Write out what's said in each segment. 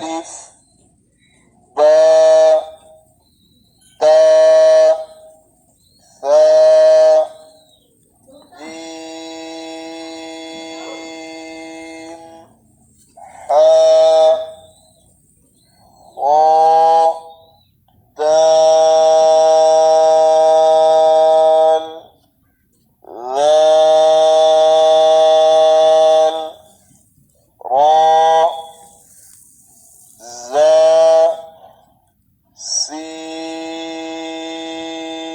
ألف باء تاء ثاء جيم حاء خاء دال ذال راء زاء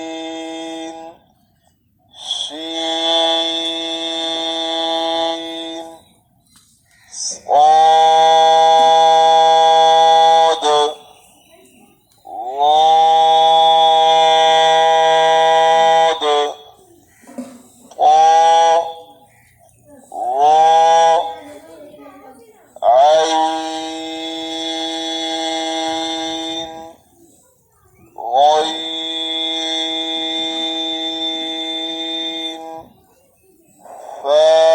سين شين صاد ضاد طاء راء عين غين فاء